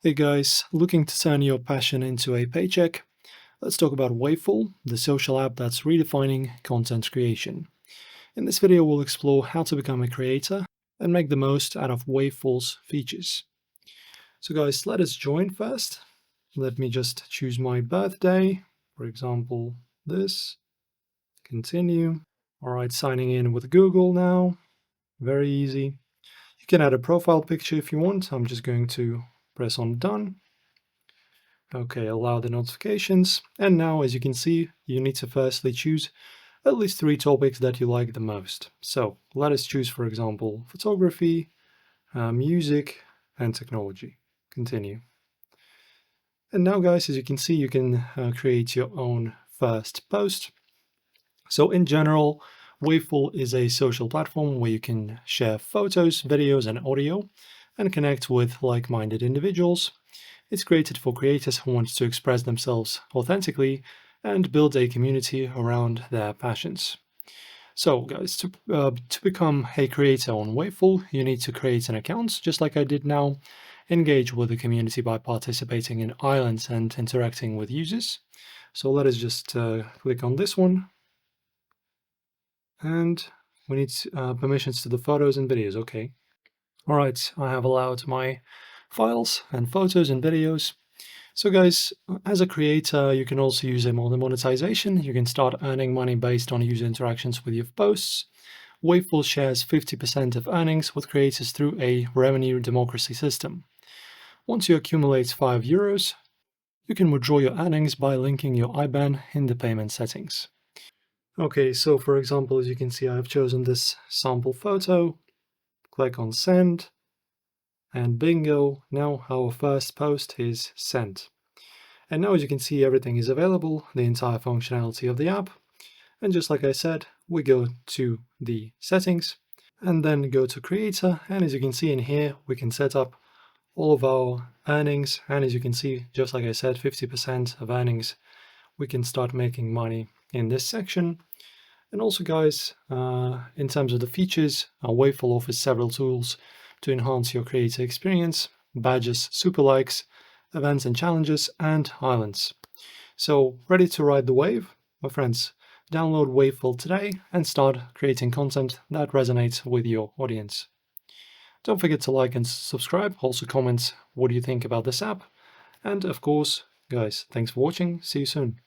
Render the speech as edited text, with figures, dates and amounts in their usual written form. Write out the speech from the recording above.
Hey guys, looking to turn your passion into a paycheck? Let's talk about Waveful, the social app that's redefining content creation. In this video, we'll explore how to become a creator and make the most out of Waveful's features. So guys, let us join first. Let me just choose my birthday, for example, this. Continue. All right, signing in with Google now. Very easy. You can add a profile picture if you want. I'm just going to press on done. Okay, allow the notifications. And now, as you can see, you need to firstly choose at least 3 topics that you like the most. So let us choose, for example, photography, music, and technology. Continue. And now, guys, as you can see, you can create your own first post. So in general, Waveful is a social platform where you can share photos, videos, and audio and connect with like-minded individuals. It's created for creators who want to express themselves authentically and build a community around their passions. So guys, to become a creator on Waveful, you need to create an account, just like I did now, engage with the community by participating in islands and interacting with users. So let us just click on this one. And we need permissions to the photos and videos, okay. All right, I have allowed my files and photos and videos. So guys, as a creator, you can also use a monetization. You can start earning money based on user interactions with your posts. Waveful shares 50% of earnings with creators through a revenue democracy system. Once you accumulate €5, you can withdraw your earnings by linking your IBAN in the payment settings. Okay, so for example, as you can see, I've chosen this sample photo. Click on send, and bingo, now our first post is sent. And now, as you can see, everything is available, the entire functionality of the app. And just like I said, we go to the settings and then go to creator. And as you can see in here, we can set up all of our earnings. And as you can see, just like I said, 50% of earnings, we can start making money in this section. And also, guys, in terms of the features, Waveful offers several tools to enhance your creator experience: badges, super likes, events and challenges, and islands. So, ready to ride the wave? My friends, download Waveful today and start creating content that resonates with your audience. Don't forget to like and subscribe. Also comment what do you think about this app. And of course, guys, thanks for watching. See you soon.